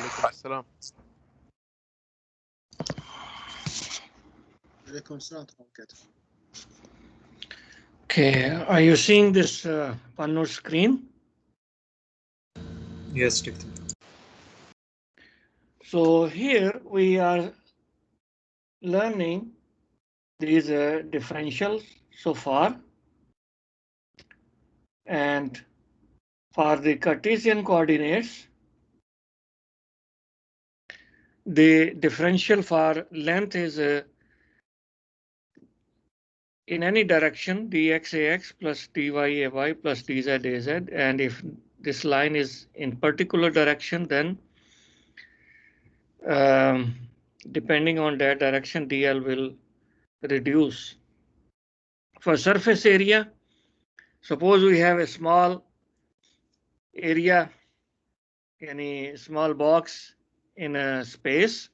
عليكم السلام. عليكم السلام ورحمة الله وبركاته. Okay, are you seeing this OneNote screen? Yes, Doctor. So here we are learning these differentials so far. And for the Cartesian coordinates, the differential for length is in any direction dxax plus dyay plus dzaz, and if this line is in particular direction, then depending on that direction dl will reduce. For surface area, suppose we have a small area, any small box in a space,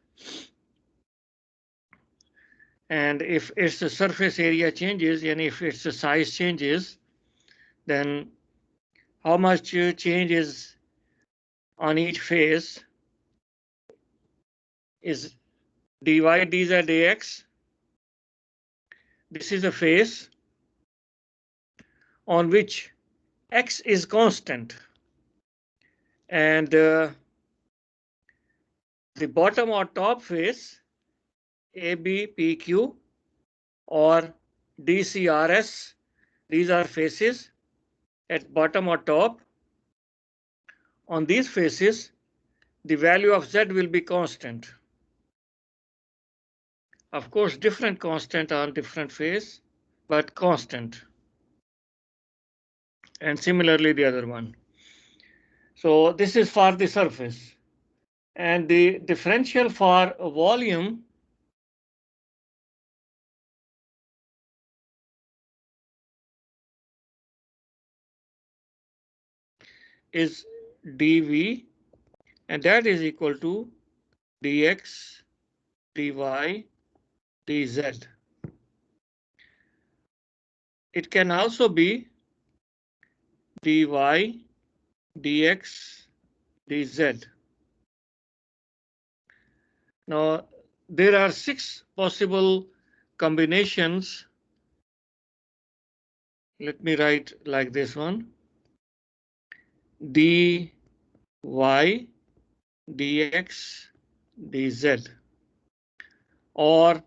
and if its surface area changes and if its size changes, then how much change is on each face is dy dz dx. This is a face on which x is constant, and the bottom or top face AB, PQ or DCRS, these are faces at bottom or top. On these faces, the value of Z will be constant. Of course, different constant on different face, but constant. And similarly, the other one. So this is for the surface. And the differential for volume is dV, and that is equal to dx, dy, dz. It can also be dy, dx, dz. Now, there are 6 possible combinations. Let me write like this one. dy, dx, dz, or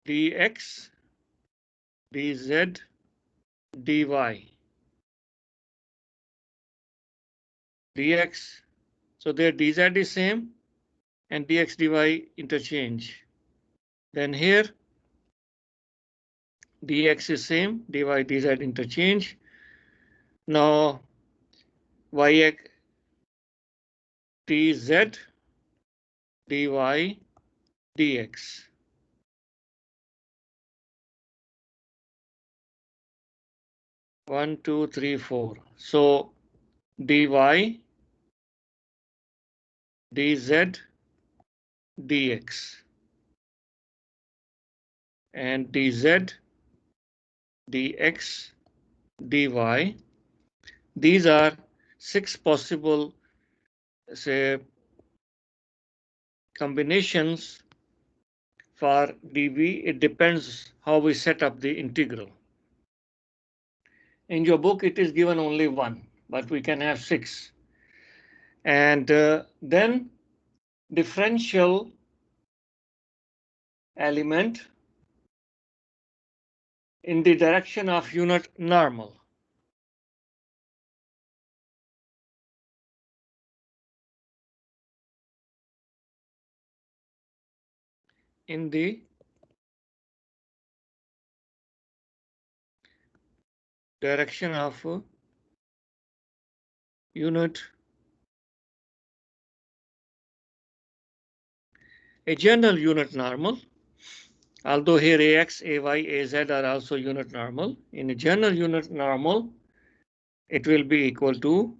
dx, dz, dy, dx. So their dz is same and dx dy interchange. Then here dx is same, dy dz interchange. Now y dz, dy, dx. One, two, three, four. So dy, dz, dx, and dz, dx, dy. These are 6 possible, say, combinations for dv. It depends how we set up the integral. In your book, it is given only 1, but we can have 6. And then differential element in the direction of unit normal. In the direction of unit, a general unit normal, although here ax, ay, az are also unit normal. In a general unit normal, it will be equal to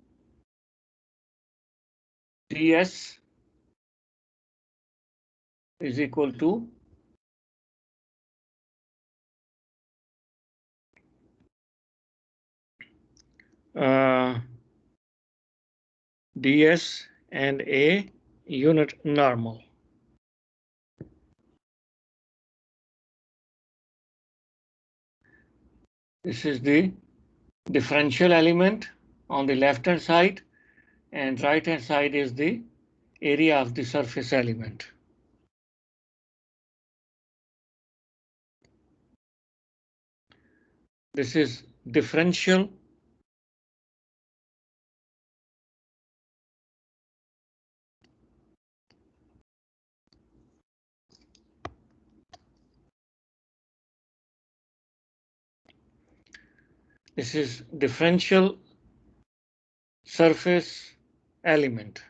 ds is equal to ds and a unit normal. This is the differential element on the left hand side, and right hand side is the area of the surface element. This is differential surface element.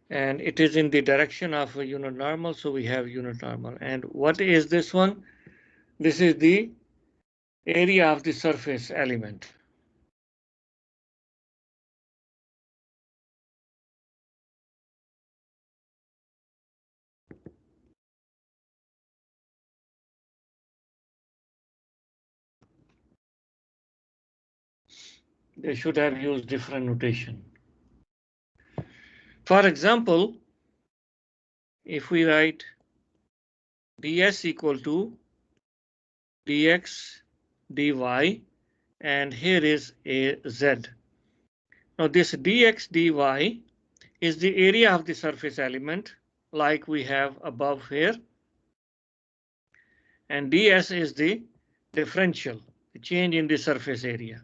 And it is in the direction of a unit normal, so we have unit normal. And what is this one? This is the area of the surface element. They should have used different notation. For example, if we write ds equal to dx dy, and here is a z. Now this dx dy is the area of the surface element, like we have above here, and ds is the differential, the change in the surface area.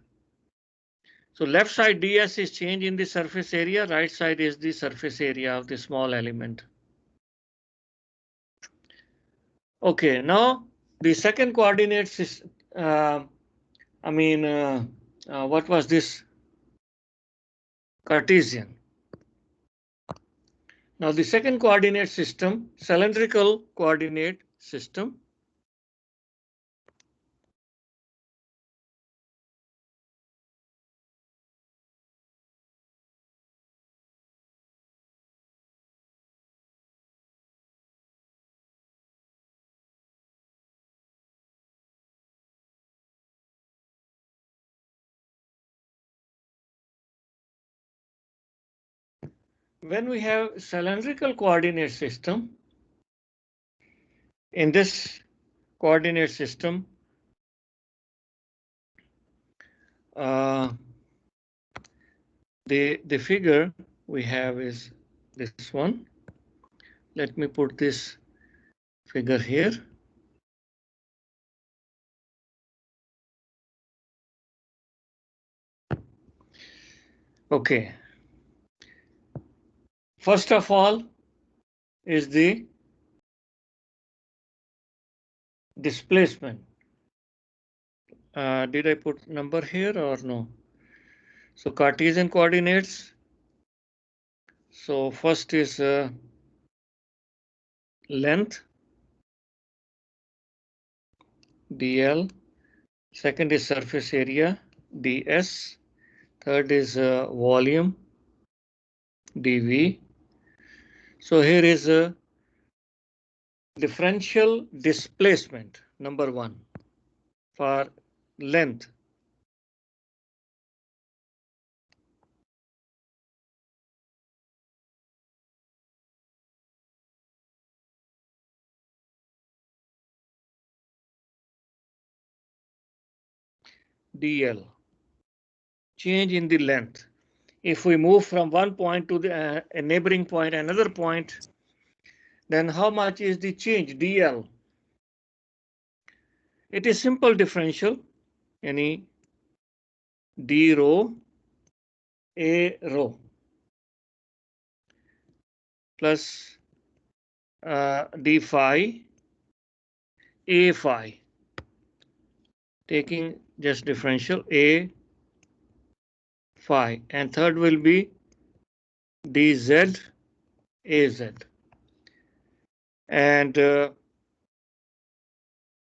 So left side ds is change in the surface area, right side is the surface area of the small element. Okay, now the second coordinates is, what was this? Cartesian. Now the second coordinate system, cylindrical coordinate system. When we have cylindrical coordinate system, in this coordinate system, the figure we have is this one. Let me put this figure here. Okay. First of all is the displacement. Did I put number here or no? So Cartesian coordinates. So first is length, dl. Second is surface area, ds. Third is volume, dv. So here is a differential displacement, number one, for length. dl, change in the length. If we move from one point to the a neighboring point, another point, then how much is the change, dl? It is simple differential, any d rho a rho plus d phi a phi, taking just differential a phi, and third will be dz az, and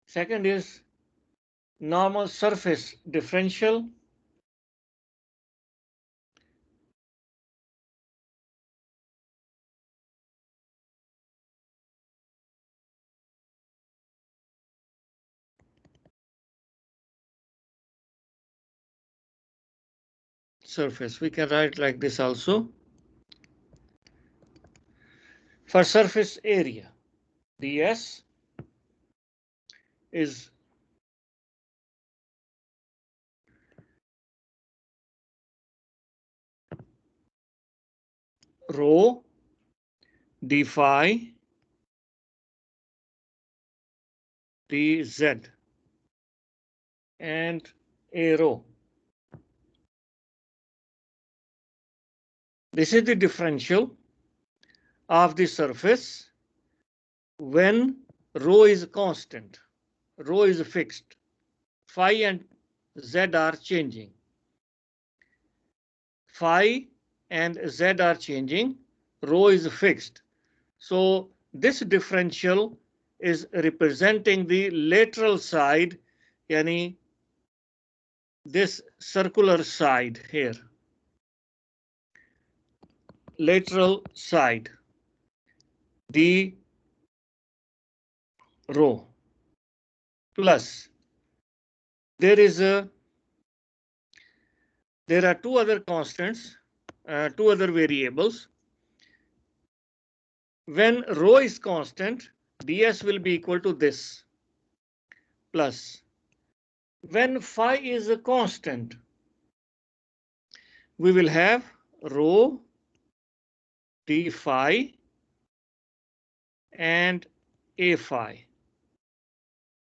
second is normal surface differential, surface. We can write like this also. For surface area, ds is rho d phi dz and a rho. This is the differential of the surface when rho is constant, rho is fixed, phi and z are changing. Phi and z are changing, rho is fixed. So this differential is representing the lateral side, yani this circular side here. Lateral side, d rho plus there are two other constants, two other variables. When rho is constant, ds will be equal to this plus when phi is a constant, we will have rho d phi and a phi.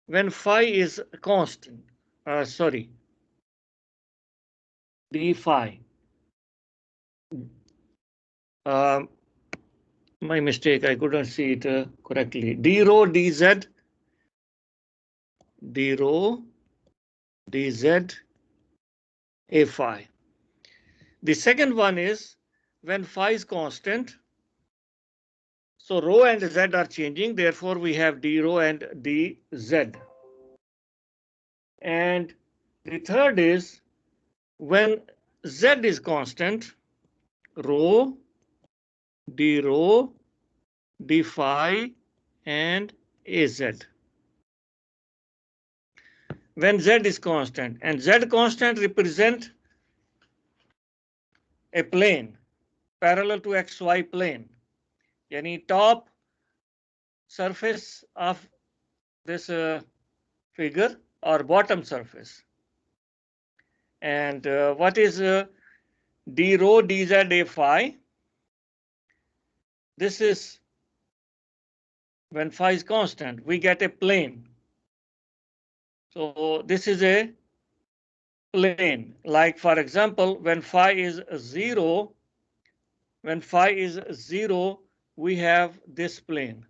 When phi is constant, d phi. My mistake, I couldn't see it correctly. D rho dz, d rho dz a phi. The second one is when phi is constant, so rho and z are changing, therefore we have d rho and dz. And the third is when z is constant, rho, d rho, d phi, and az. When z is constant, and z constant represent a plane parallel to xy plane, yani top surface of this figure or bottom surface. And what is d rho dz a phi? This is when phi is constant, we get a plane. So this is a plane. Like for example, when phi is 0, we have this plane.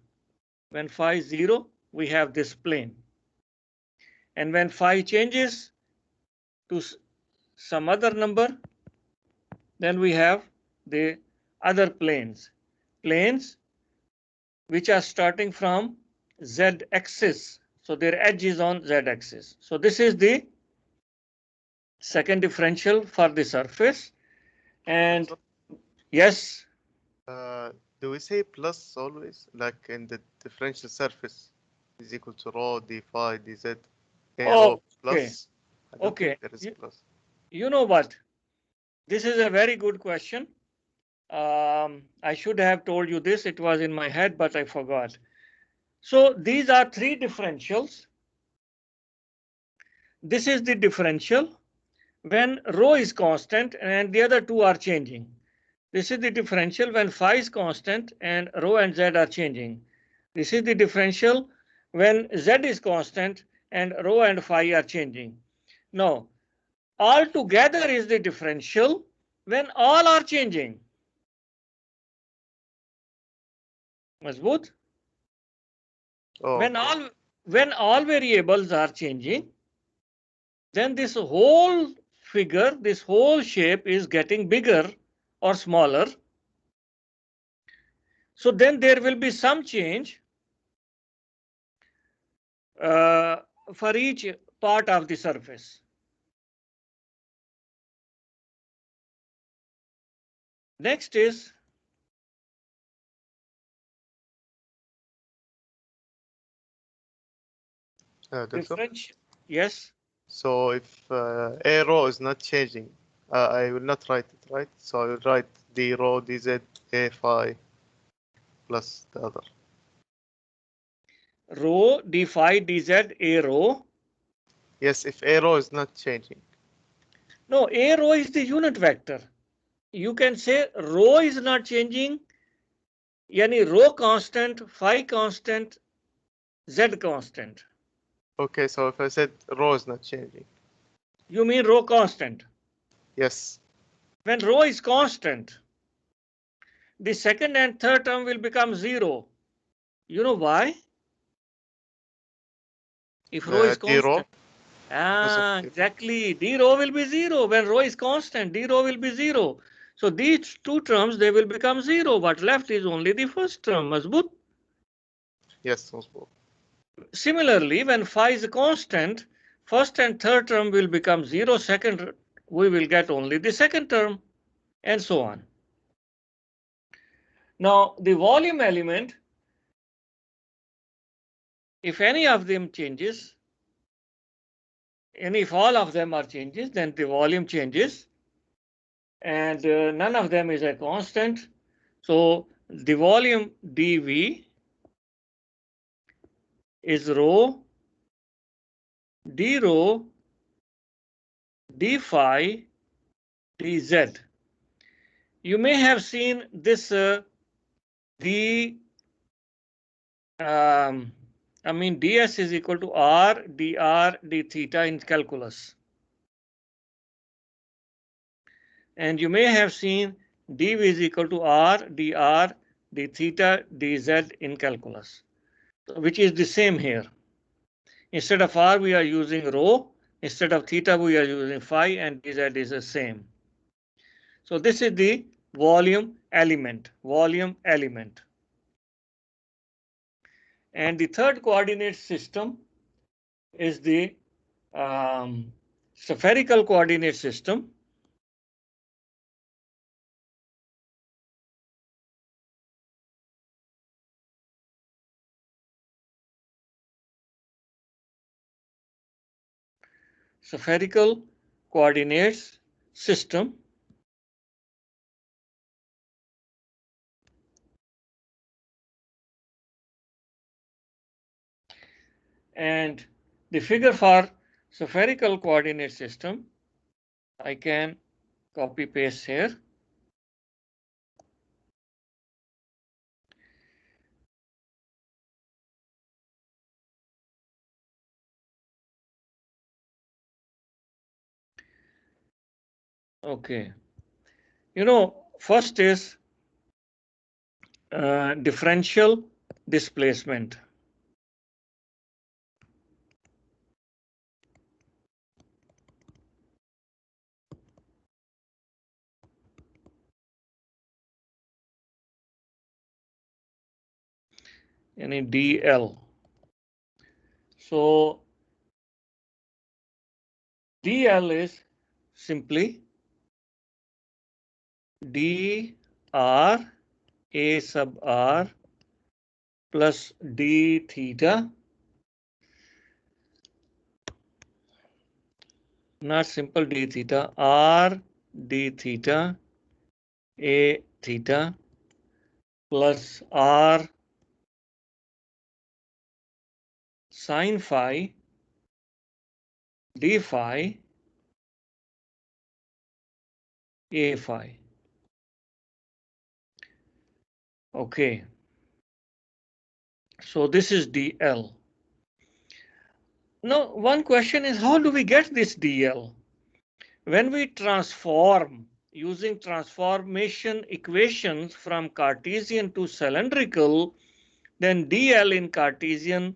When phi is 0, we have this plane. And when phi changes to some other number, then we have the other planes which are starting from z-axis. So their edge is on z-axis. So this is the second differential for the surface. And yes. Do we say plus always, like in the differential surface is equal to rho d phi dz a rho plus? I don't think there is plus. You know what? This is a very good question. I should have told you this. It was in my head, but I forgot. So these are three differentials. This is the differential when rho is constant and the other two are changing. This is the differential when phi is constant and rho and z are changing. This is the differential when z is constant and rho and phi are changing. Now, all together is the differential when all are changing. Mazboot? Oh, when all variables are changing, then this whole figure, this whole shape is getting bigger or smaller. So then there will be some change for each part of the surface. Next is Doctor? differential. Yes. So if a rho is not changing, I will not write it, right? So I will write d rho dz a phi plus the other. Rho d phi dz a rho. Yes, if a rho is not changing. No, a rho is the unit vector. You can say rho is not changing, yani rho constant, phi constant, z constant. Okay, so if I said rho is not changing. You mean rho constant. Yes. When rho is constant, the second and third term will become 0. You know why? If rho is D rho constant. because of Exactly. D rho will be 0. When rho is constant, D rho will be 0. So these two terms, they will become 0. What left is only the first term, mazboot. yes, مظبوط. Similarly, when phi is a constant, first and third term will become 0. Second, we will get only the second term, and so on. Now, the volume element, if any of them changes, and if all of them are changes, then the volume changes, and none of them is a constant. So the volume dV is rho d rho d phi dz. You may have seen this d I mean ds is equal to r dr d theta in calculus, and you may have seen dv is equal to r dr d theta dz in calculus, which is the same here. Instead of r we are using rho, instead of theta we are using phi, and dz is the same. So this is the volume element, And the third coordinate system is the spherical coordinate system. Spherical coordinates system. And the figure for spherical coordinate system, I can copy paste here. Okay. You know, first is differential displacement. Yani dl. So dl is simply dr a sub r plus d theta, not simple d theta, r d theta a theta plus r sin phi d phi a phi. Okay, so this is dl. Now, one question is, how do we get this dl? When we transform using transformation equations from Cartesian to cylindrical, then dl in Cartesian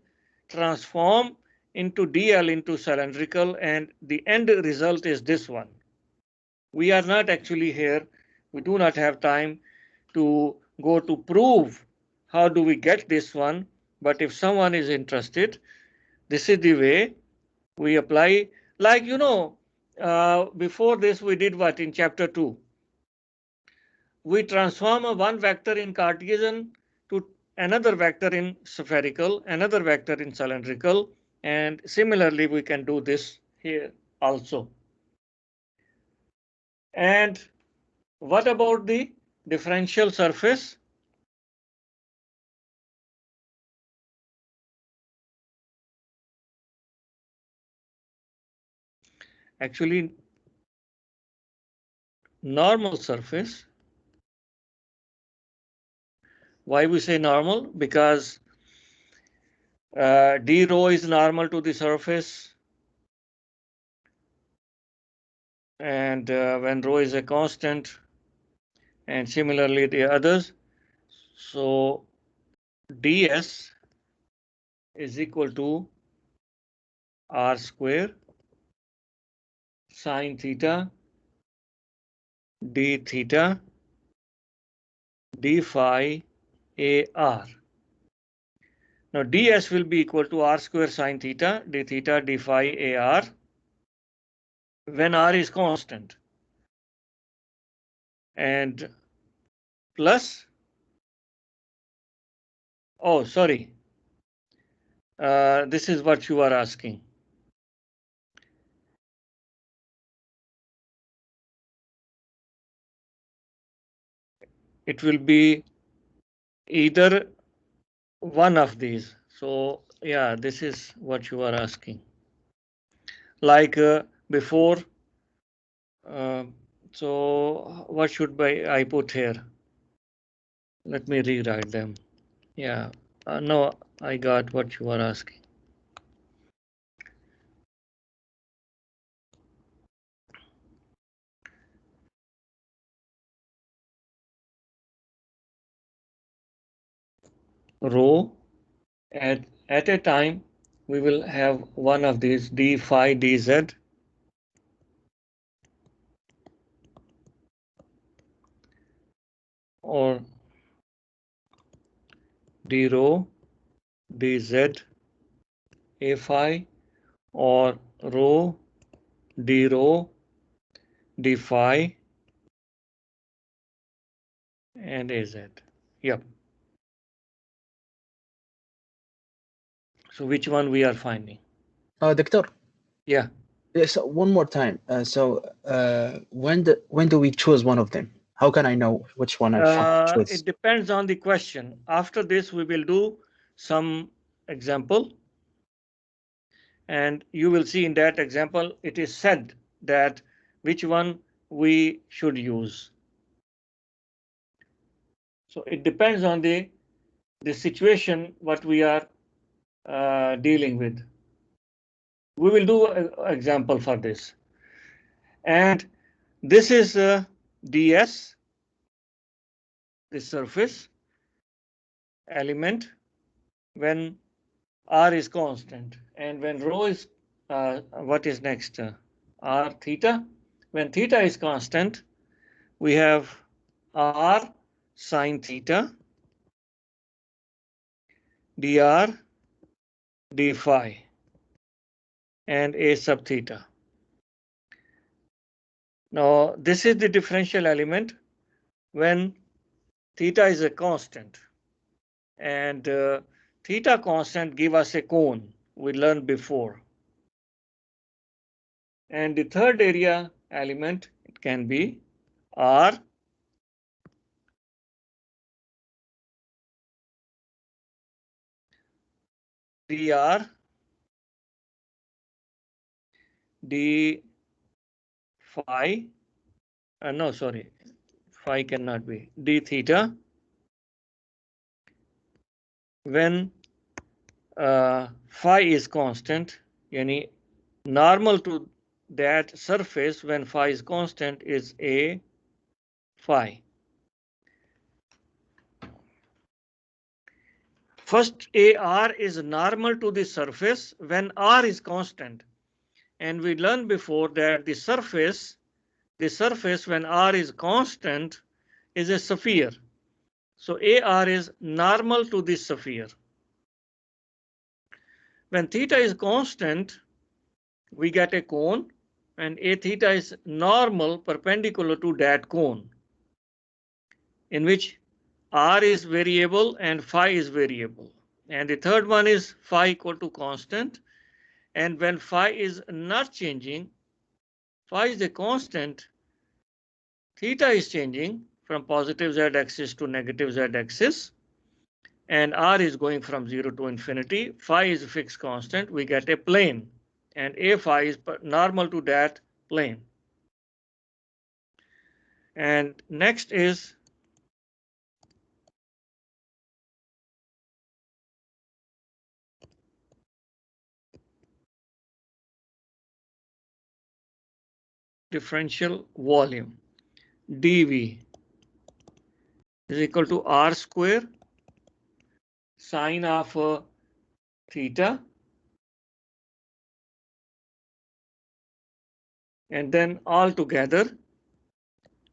transform into dl into cylindrical, and the end result is this one. We are not actually here, we do not have time to go to prove how do we get this one, but if someone is interested, this is the way we apply. Like, before this we did what in chapter 2? We transform a one vector in Cartesian to another vector in spherical, another vector in cylindrical, and similarly we can do this here also. And what about the differential surface? Actually, normal surface. Why we say normal? Because d rho is normal to the surface, and when rho is a constant, and similarly the others. So ds is equal to r square sine theta d theta d phi ar. Now ds will be equal to r square sine theta d phi ar when r is constant, and plus, oh sorry, this is what you are asking. It will be either one of these. So yeah, this is what you are asking. Like before, uh, so what should I put here? Let me rewrite them. Yeah, no, I got what you are asking. Rho at a time we will have one of these d phi dz or d rho dz a phi or rho d rho d phi and az. Yep. So which one we are finding? Doctor. Yeah. So one more time. When do we choose one of them? How can I know which one I should choose? It depends on the question. After this, we will do some example, and you will see in that example, it is said that which one we should use. So it depends on the situation what we are dealing with. We will do an example for this. And this is ds, the surface element, when r is constant, and when rho is what is next, r theta. When theta is constant, we have r sine theta dr d phi and a sub theta. Now this is the differential element when theta is a constant, and theta constant give us a cone we learned before. And the third area element, it can be r dr d phi, no sorry, phi cannot be, d theta when phi is constant, yani normal to that surface when phi is constant is a phi. First, AR is normal to the surface when R is constant. And we learned before that the surface when R is constant is a sphere. So AR is normal to this sphere. When theta is constant, we get a cone, and A theta is normal perpendicular to that cone, in which R is variable and phi is variable. And the third one is phi equal to constant. And when phi is not changing, phi is a constant, Theta is changing from positive z-axis to negative z-axis, and r is going from 0 to infinity. Phi is a fixed constant. We get a plane, and a phi is normal to that plane. And next is differential volume. dV is equal to r square sine of theta, and then all together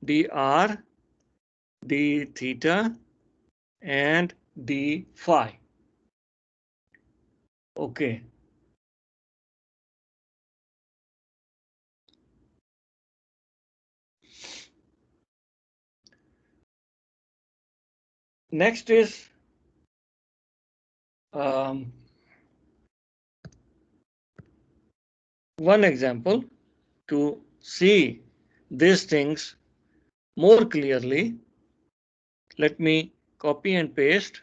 dr, d theta, and d phi. Okay. Next is one example to see these things more clearly. Let me copy and paste.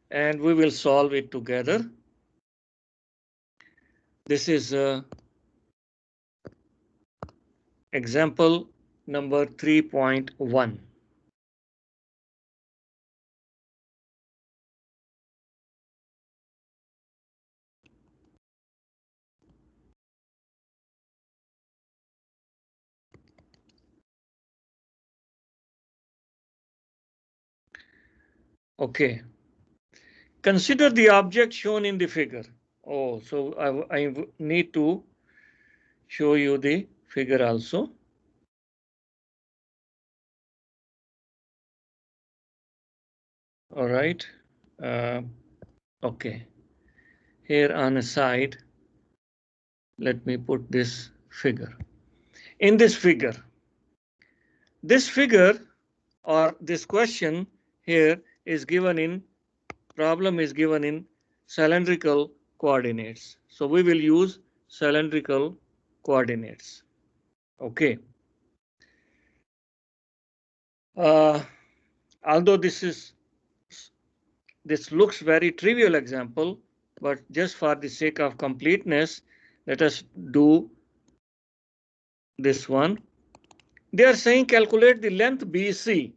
And we will solve it together. This is example number 3.1. Okay. Consider the object shown in the figure. Oh, so I need to show you the figure also. All right. Okay. Here on a side, let me put this figure. In this figure or this question here is given in problem is given in cylindrical coordinates. So we will use cylindrical coordinates. Okay. Although this looks very trivial example, but just for the sake of completeness, let us do this one. They are saying calculate the length BC.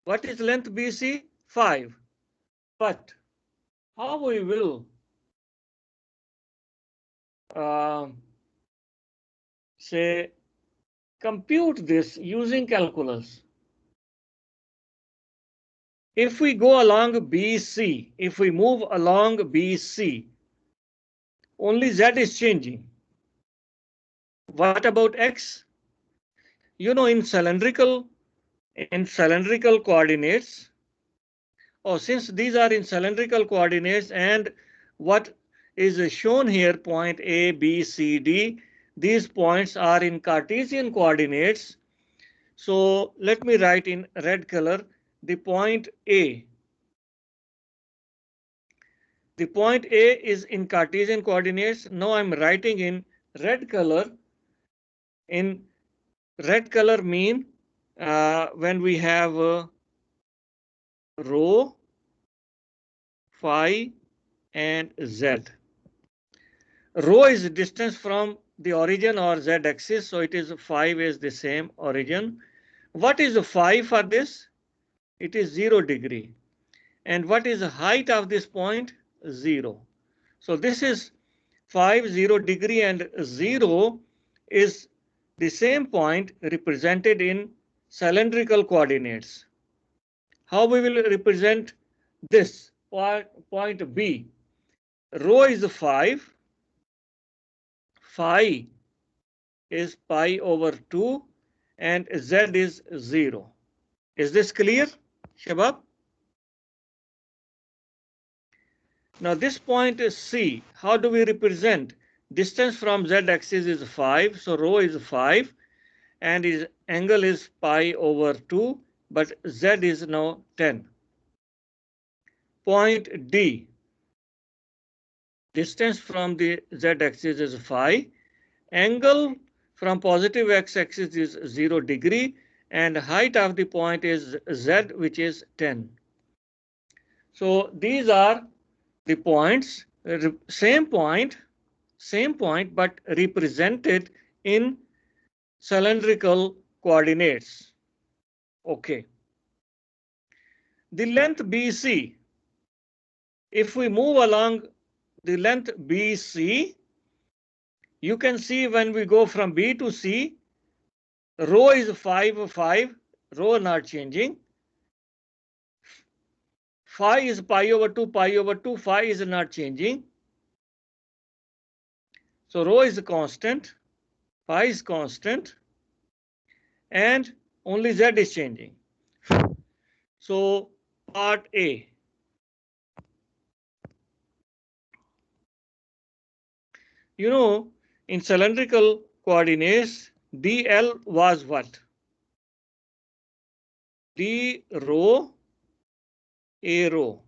What is length BC? 5. But how we will say compute this using calculus? If we go along BC, if we move along BC, only Z is changing. What about X? You know, in cylindrical coordinates, since these are in cylindrical coordinates and what is shown here, point A, B, C, D, these points are in Cartesian coordinates. So let me write in red color the point A. The point A is in Cartesian coordinates. Now I'm writing in red color. In red color mean when we have rho, phi, and z. Rho is the distance from the origin or z-axis, so it is 5 is the same origin. What is the phi for this? It is 0 degree. And what is the height of this point? 0. So this is 5, 0 degree, and 0 is the same point represented in cylindrical coordinates. How we will represent this point B? Rho is 5, phi is pi over 2, and z is 0. Is this clear, Shabab? Now this point is C. How do we represent? Distance from z-axis is 5, so rho is 5, and his angle is pi over 2, but z is now 10. point D. Distance from the z-axis is phi. Angle from positive x-axis is 0 degree, and height of the point is z, which is 10. So these are the points, same point, but represented in cylindrical coordinates. Okay. The length BC, if we move along the length BC, you can see when we go from B to C, rho is 5, 5, rho not changing. Phi is pi over 2, pi over 2, phi is not changing. So rho is constant, phi is constant, and only z is changing. So part A. You know, in cylindrical coordinates, dl was what? D rho a rho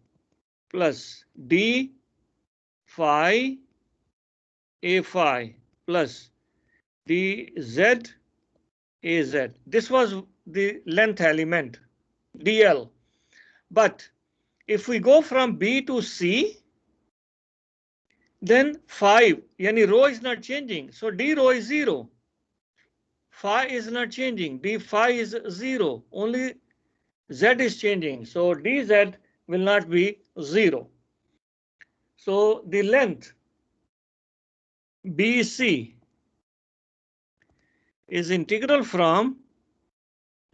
plus d phi a phi plus dz az. This was the length element, dl. But if we go from B to C, then 5, yani rho is not changing. So d rho is 0. Phi is not changing. D phi is 0. Only z is changing. So dz will not be 0. So the length BC is integral from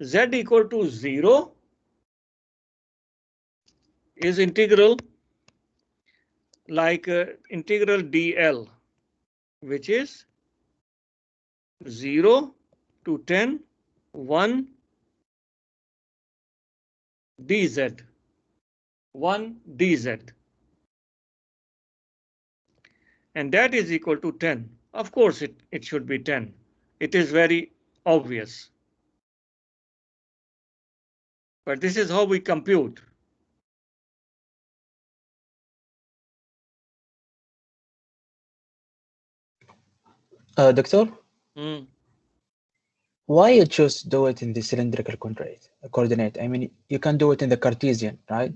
z equal to 0 is integral like integral dl, which is 0 to 10, 1 dz, 1 dz. And that is equal to 10. Of course, it should be 10. It is very obvious. But this is how we compute. Doctor? Hmm. Why you choose to do it in the cylindrical coordinate? I mean, you can do it in the Cartesian, right?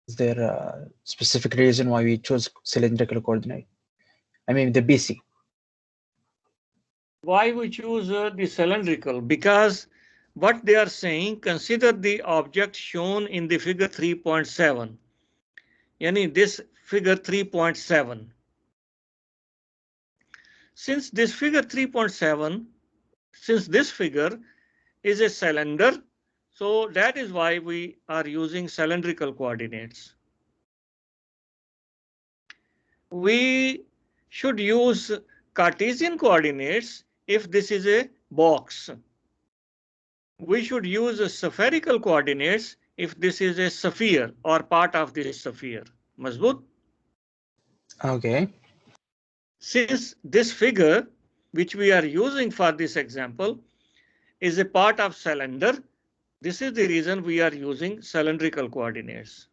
Is there a specific reason why we chose cylindrical coordinate? I mean, the BC. Why we choose the cylindrical? Because what they are saying, consider the object shown in the figure 3.7. Yani this figure 3.7. Since this figure 3.7, since this figure is a cylinder, so that is why we are using cylindrical coordinates. We should use Cartesian coordinates if this is a box. We should use spherical coordinates if this is a sphere or part of this sphere. Mazboot? Okay. Since this figure, which we are using for this example, is a part of cylinder, this is the reason we are using cylindrical coordinates.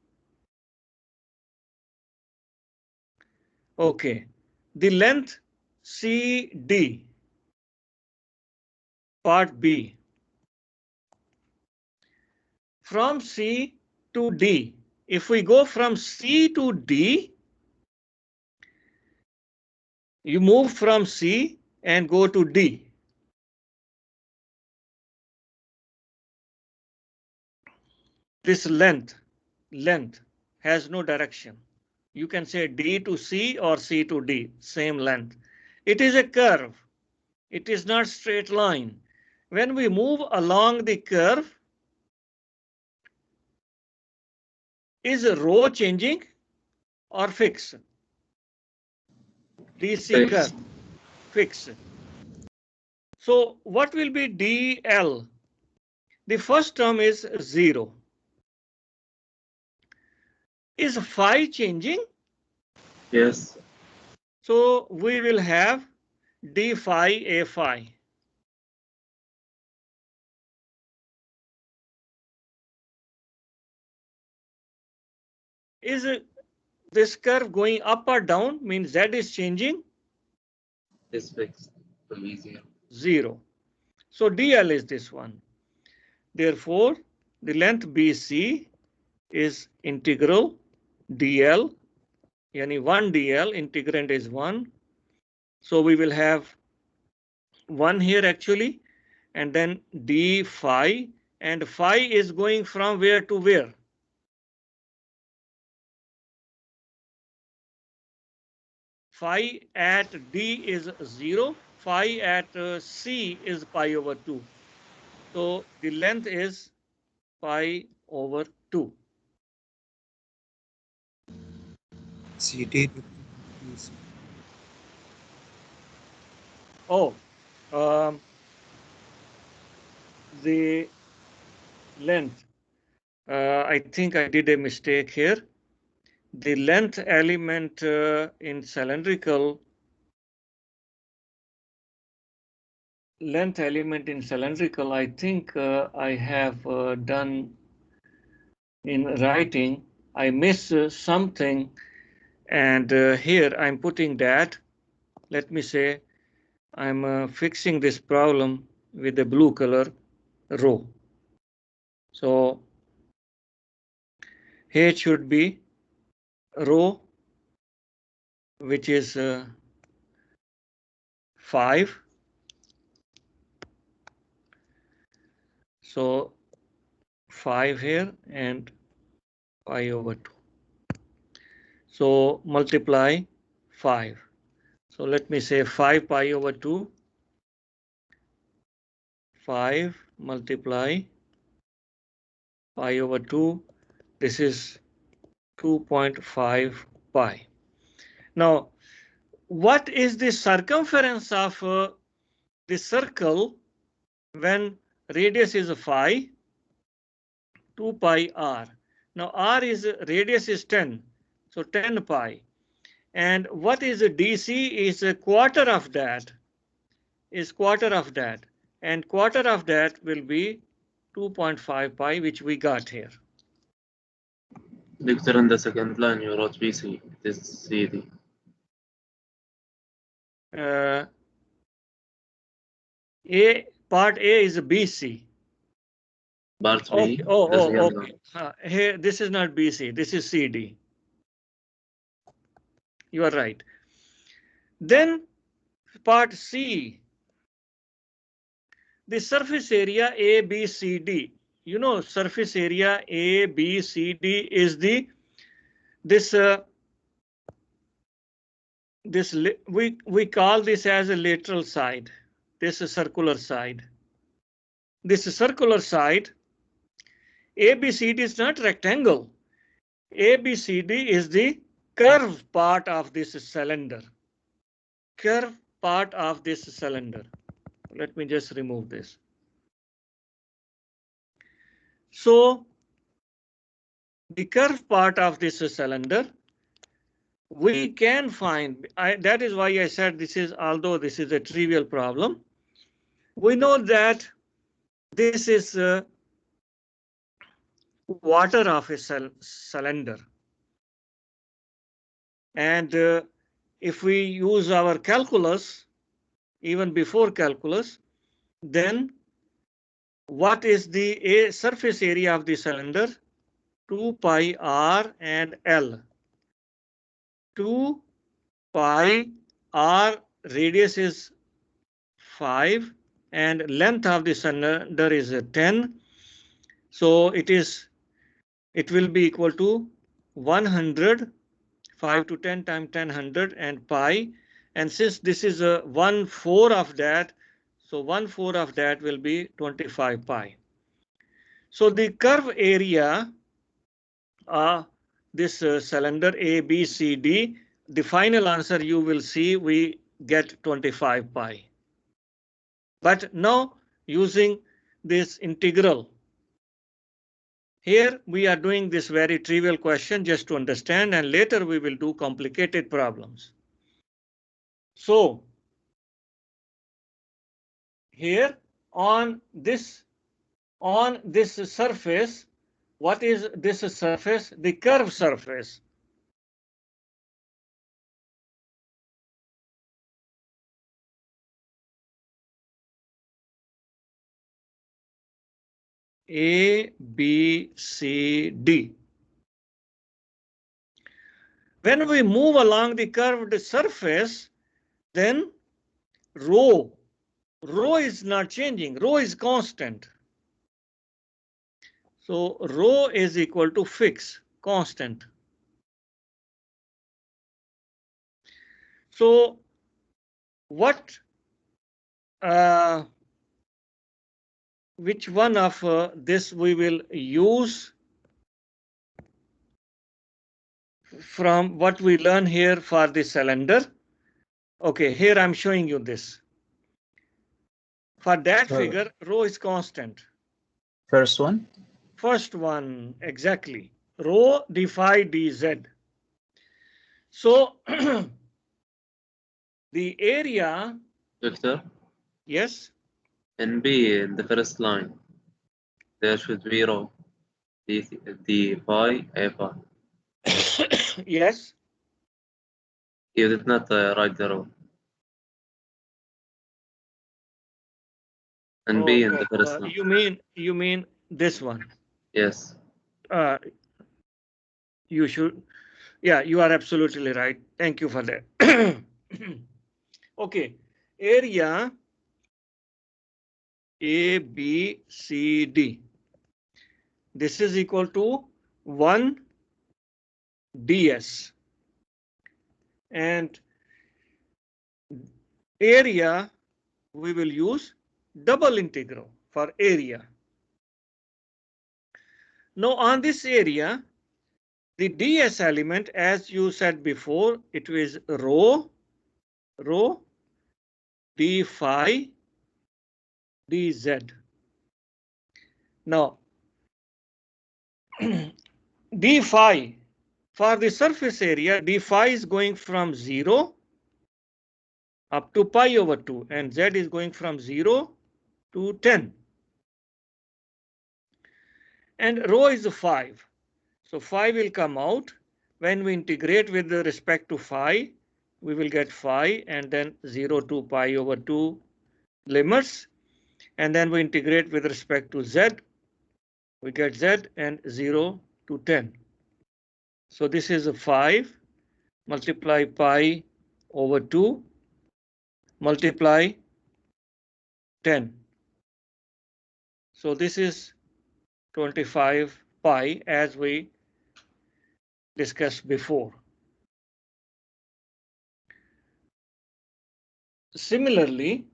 Okay, the length CD, part B. From C to D, if we go from C to D, you move from C and go to D. This length has no direction. You can say D to C or C to D, same length. It is a curve. It is not straight line. When we move along the curve, is rho changing or fixed? DC curve, fixed. So what will be DL? The first term is 0. Is phi changing? Yes. So we will have d phi a phi. Is this curve going up or down? Means Z is changing? Is fixed. Will be 0. 0. So DL is this one. Therefore, the length BC is integral DL, yani 1 DL, integrand is 1. So we will have 1 here actually, and then D phi, and phi is going from where to where? Phi at D is 0, phi at C is pi over 2. So the length is pi over 2. CD. Oh, the length. I think I did a mistake here. The length element in cylindrical, I think I have done in writing. I miss something, and here I'm putting that. Let me say I'm fixing this problem with the blue color row. So here it should be row, which is 5. So 5 here and pi over 2. So multiply 5. So let me say 5 pi over 2. 5 multiply pi over 2. This is 2.5 pi. Now, what is the circumference of the circle when radius is phi? 2 pi r. Now, r is radius is 10. So 10 pi. And what is DC is a quarter of that. And quarter of that will be 2.5 pi, which we got here. Lecture in the second line, you wrote BC. It is CD. Part A is BC. Part B. Okay. Okay. Here, this is not BC. This is CD. You are right. Then part C, the surface area ABCD. You know, surface area ABCD is we call this as a lateral side. This is circular side. This circular side, ABCD is not rectangle. ABCD is the curved part of this cylinder. Curved part of this cylinder. Let me just remove this. So the curved part of this cylinder, we can find, that is why I said this is, although this is a trivial problem, we know that this is water of a cylinder. And if we use our calculus, even before calculus, then what is the surface area of the cylinder? 2 pi r and L. 2 pi r, radius is 5 and length of the cylinder is 10. So it will be equal to 100, 5 to 10 times 10, 100 and pi. And since this is a 1/4 of that, so 1/4 of that will be 25 pi. So the curve area this cylinder A, B, C, D, the final answer you will see we get 25 pi. But now using this integral, here we are doing this very trivial question just to understand, and later we will do complicated problems. So here on this surface, What is this surface? The curved surface. A, B, C, D. When we move along the curved surface, then rho is not changing. Rho is constant. So rho is equal to fixed, constant. So what, which one of this we will use from what we learn here for the cylinder? Okay, here I'm showing you this. For that figure, rho is constant. First one? First one, exactly. Rho d phi dz. So the area. Doctor? Yes? In B, in the first line, there should be rho. D phi, A phi. Yes. You did not write the rho. And B in the first line. You mean this one? Yes. You should. Yeah, you are absolutely right. Thank you for that. Okay, area A, B, C, D. This is equal to 1 ds. And area, we will use double integral for area. Now on this area, the ds element, as you said before, it is rho d phi dz. Now d phi, for the surface area, d phi is going from 0 up to pi over 2, and z is going from 0 to 10. And rho is 5. So phi will come out. When we integrate with respect to phi, we will get phi, and then 0 to pi over 2 limits. And then we integrate with respect to z, we get z, and 0 to 10. So this is a 5 multiply pi over 2 multiply 10. So this is 25 pi, as we discussed before. Similarly,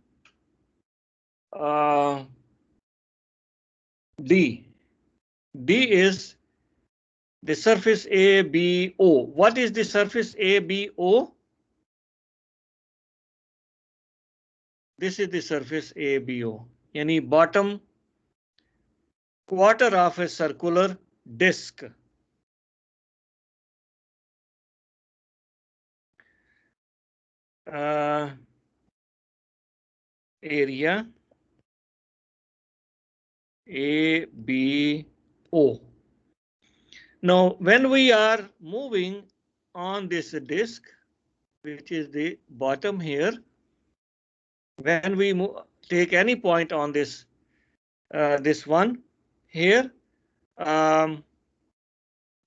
D is the surface ABO. What is the surface ABO? This is the surface ABO, any bottom quarter of a circular disc. Area ABO. Now, when we are moving on this disc, which is the bottom here, when we take any point on this this one here,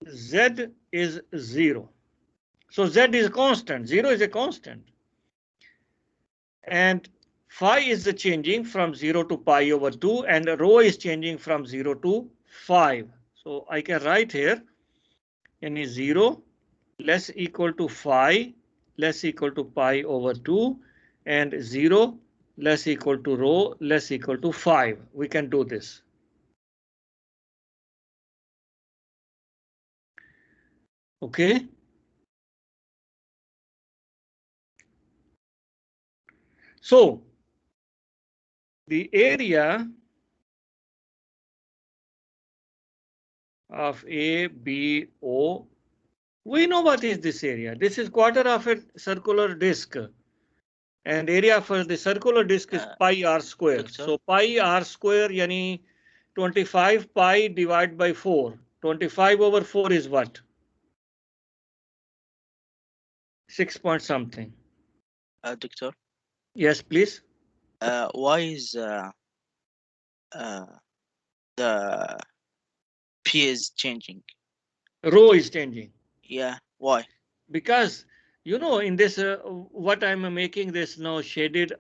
z is 0. So z is a constant. 0 is a constant. And phi is changing from 0 to pi over 2, and rho is changing from 0 to 5. So I can write here n is 0 less equal to phi less equal to pi over 2, and 0 less equal to rho less equal to 5. We can do this. Okay. So the area of ABO, we know what is this area. This is quarter of a circular disc. And area for the circular disc is pi r square. So pi r square yani 25 pi divided by 4. 25 over 4 is what? 6 point something. Doctor, Yes, please. why is the P is changing? Row is changing. Yeah, why? Because, you know, in this, what I'm making this now shaded,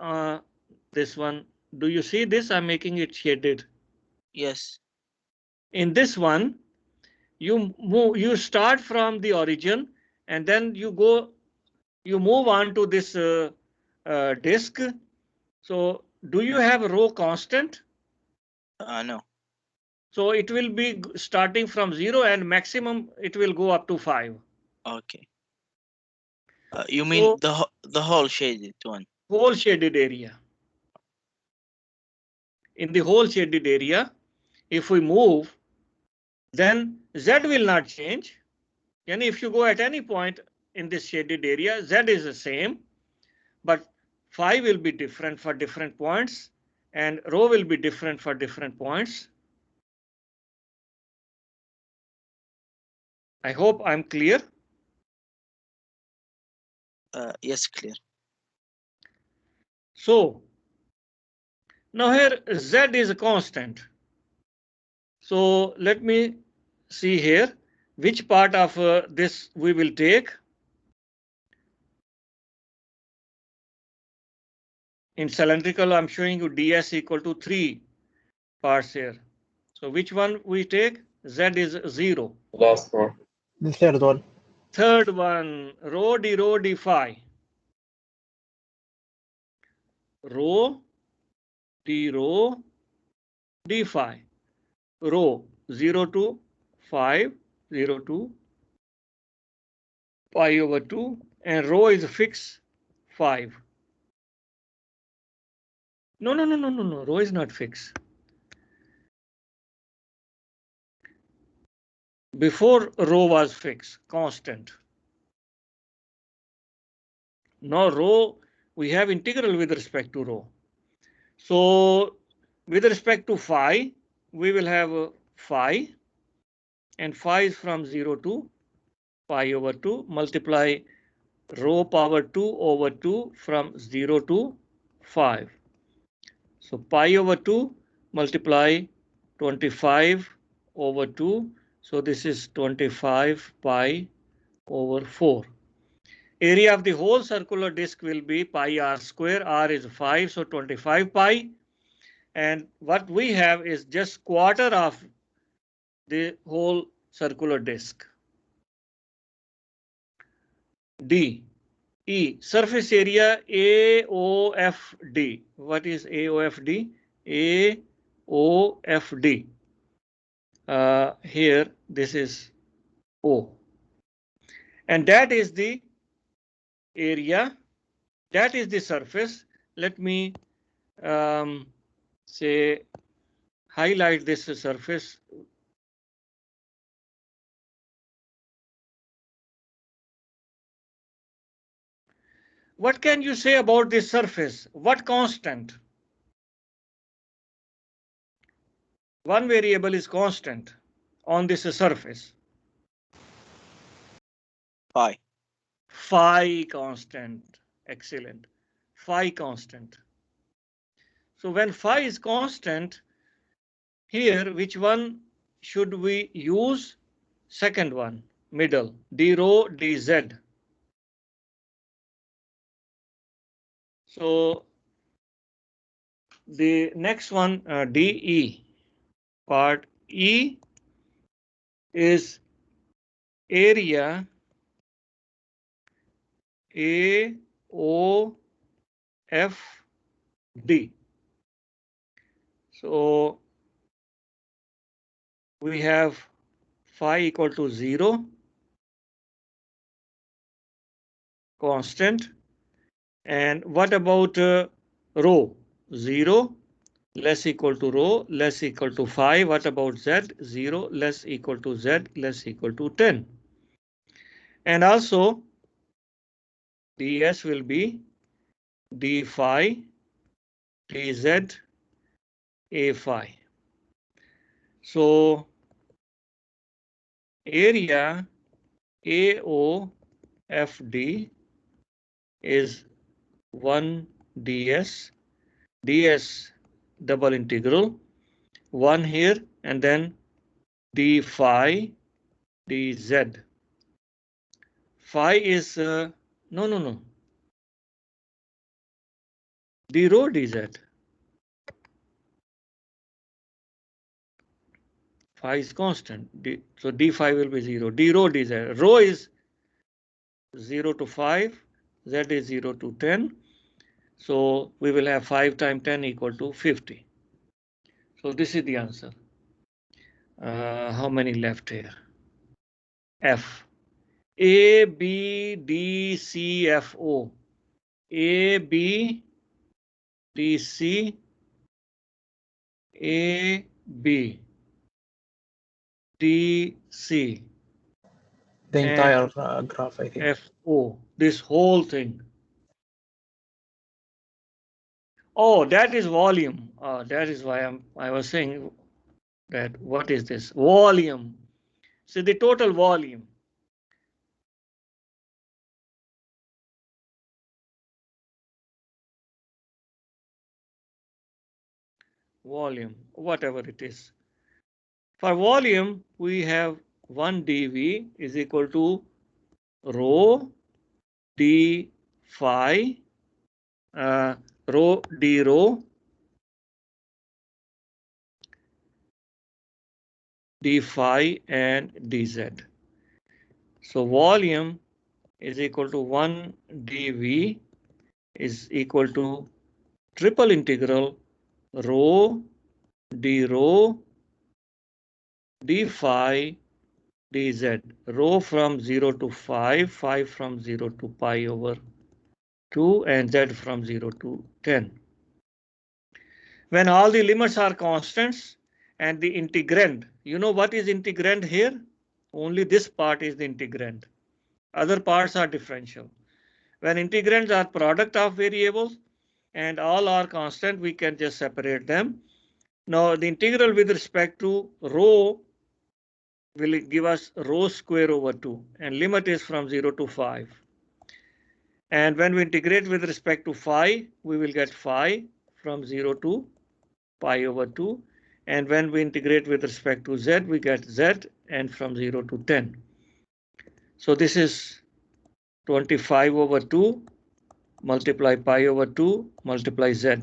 this one, do you see this? I'm making it shaded. Yes. In this one, you start from the origin and then you move on to this disk. So do you have row constant? No. So it will be starting from 0 and maximum it will go up to 5. Okay. You mean the whole shaded one? Whole shaded area. In the whole shaded area, if we move, then Z will not change. And if you go at any point in this shaded area, Z is the same, but phi will be different for different points and rho will be different for different points. I hope I'm clear. Yes, clear. So now here Z is a constant. So let me see here which part of this we will take. In cylindrical, I'm showing you ds equal to 3 parts here. So which one we take? Z is 0. Last one. The third one. Third one, rho d phi. Rho d phi. Rho 0 to 5, 0 to pi over 2, and rho is fixed 5. No, rho is not fixed. Before rho was fixed, constant. Now rho, we have integral with respect to rho. So with respect to phi, we will have phi, and phi is from 0 to pi over 2, multiply rho power 2 over 2 from 0 to 5. So pi over 2 multiply 25 over 2. So this is 25 pi over 4. Area of the whole circular disk will be pi r square. R is 5, so 25 pi. And what we have is just quarter of the whole circular disk. D. E. Surface area AOFD. What is AOFD? AOFD. Here, this is O. And that is the area. That is the surface. Let me say highlight this surface. What can you say about this surface? What constant? One variable is constant on this surface. Phi. Phi constant. Excellent. Phi constant. So when phi is constant, here which one should we use? Second one, middle, d rho dz. So the next one, dE. Part E is area AOFD. So we have phi equal to 0, constant. And what about rho? 0 less equal to rho less equal to phi. What about z? 0 less equal to z less equal to 10. And also ds will be d phi dz a phi. So area AOFD is 1 ds, ds double integral, 1 here, and then d phi dz. Phi is, no, d rho dz. Phi is constant, so d phi will be 0. D rho dz. Rho is 0 to 5, z is 0 to 10. So we will have 5 times 10 equal to 50. So this is the answer. How many left here? F. A, B, D, C, F, O. A, B, D, C, A, B, D, C. The entire graph, I think. F, O. This whole thing. Oh, that is volume. That is why I was saying that what is this? Volume. So the total volume. Volume, whatever it is. For volume, we have 1 dV is equal to rho d phi, rho d rho d phi and dz. So volume is equal to 1 dV is equal to triple integral rho d rho d phi dz. Rho from 0 to 5, 5 from 0 to pi over 2, and z from 0 to 10. When all the limits are constants and the integrand, you know what is integrand here? Only this part is the integrand. Other parts are differential. When integrands are product of variables and all are constant, we can just separate them. Now the integral with respect to rho will give us rho square over 2, and limit is from 0 to 5. And when we integrate with respect to phi, we will get phi from 0 to pi over 2. And when we integrate with respect to z, we get z and from 0 to 10. So this is 25 over 2 multiply pi over 2 multiply z.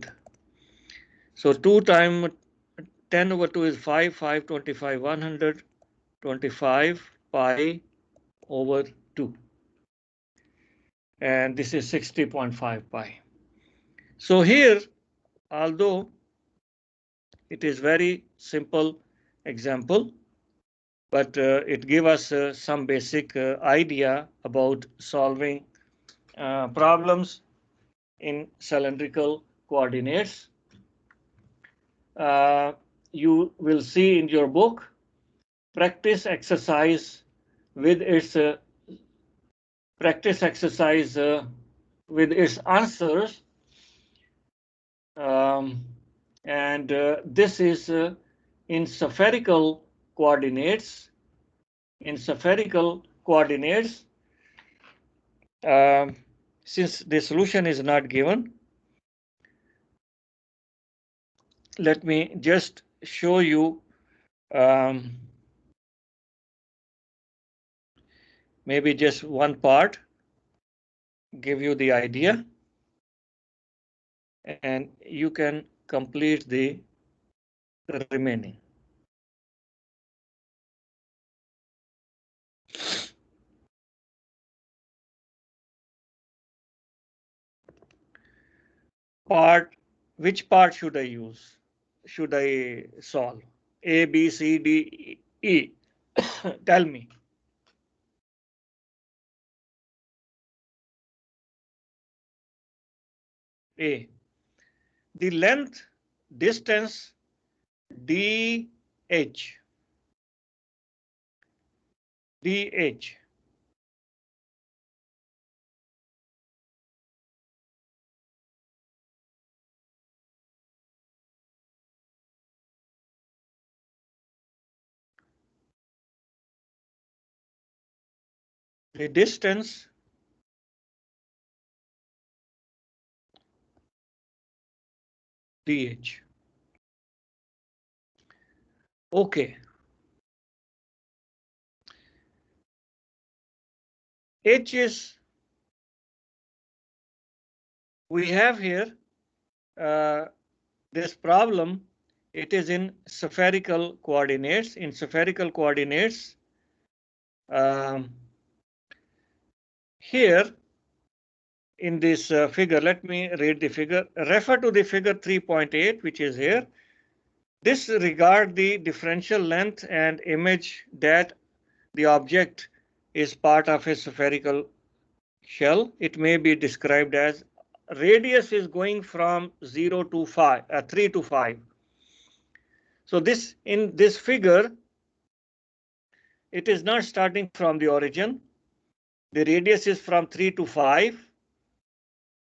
So 2 times 10 over 2 is 5, 5, 25, 100, 25 pi over 2. And this is 60.5 pi. So here, although it is very simple example, but it gives us some basic idea about solving problems in cylindrical coordinates. You will see in your book practice exercise with its answers, and this is in spherical coordinates. In spherical coordinates, since the solution is not given, let me just show you maybe just one part, give you the idea, and you can complete the remaining. Which part should I use? Should I solve? A, B, C, D, E. Tell me. A. The length, distance, DH. DH. the distance dh. Okay. H is, we have here this problem. It is in spherical coordinates. In spherical coordinates, here in this figure, let me read the figure. Refer to the figure 3.8, which is here. Disregard the differential length and image that the object is part of a spherical shell. It may be described as radius is going from 0 to 5, 3 to 5. So this, in this figure, it is not starting from the origin. The radius is from 3 to 5.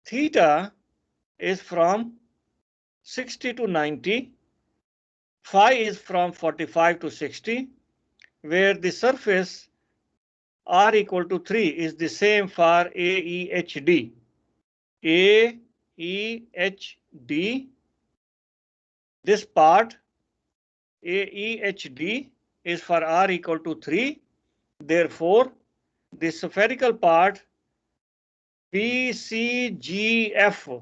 Theta is from 60 to 90. Phi is from 45 to 60, where the surface r equal to 3 is the same for AEHD. AEHD, this part AEHD is for r equal to 3. Therefore, the spherical part BCGF,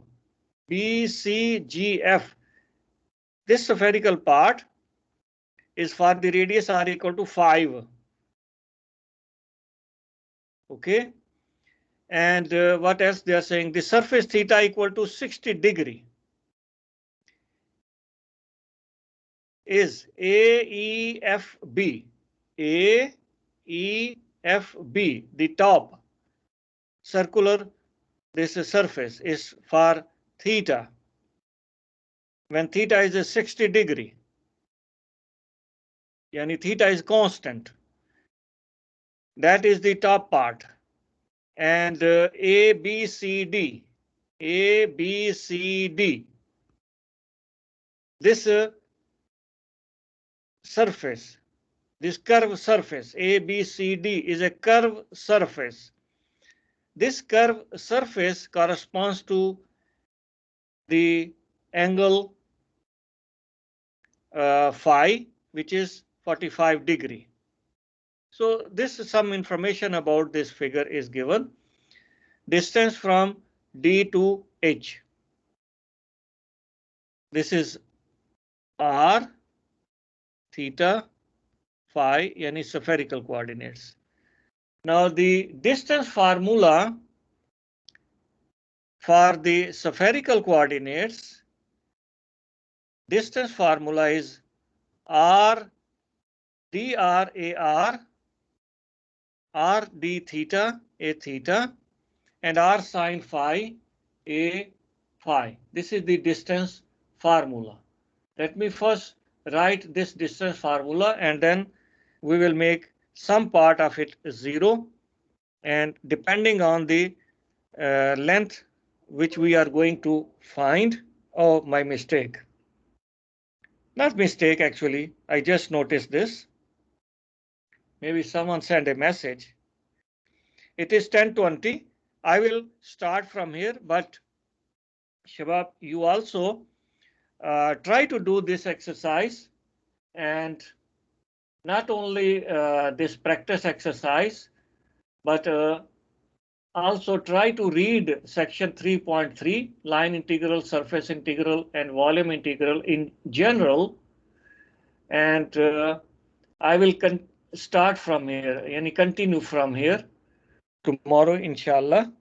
this spherical part is for the radius r equal to 5. Okay. And what else they are saying? The surface theta equal to 60 degree is AEFB. AEFB, the top circular, this surface is for theta. When theta is a 60 degree, yani theta is constant. That is the top part. And ABCD, this surface, this curved surface, ABCD is a curved surface. This curved surface corresponds to the angle phi, which is 45 degree. So this is some information about this figure is given. Distance from D to H. This is R, theta, phi, yani spherical coordinates. Now the distance formula for the spherical coordinates, distance formula is R dr AR, R d theta, A theta, and R sine phi, A phi. This is the distance formula. Let me first write this distance formula and then we will make some part of it 0. And depending on the length which we are going to find, oh, my mistake. Not mistake, actually. I just noticed this. Maybe someone sent a message. It is 10:20. I will start from here, but Shabab, you also try to do this exercise, and not only this practice exercise, but also try to read section 3.3, line integral, surface integral, and volume integral in general. And I will start from here, and continue from here tomorrow, inshallah.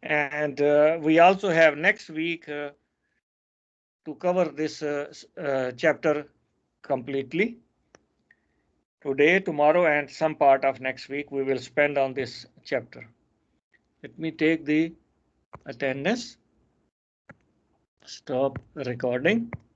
And we also have next week to cover this chapter completely. Today, tomorrow, and some part of next week we will spend on this chapter. Let me take the attendance. Stop recording.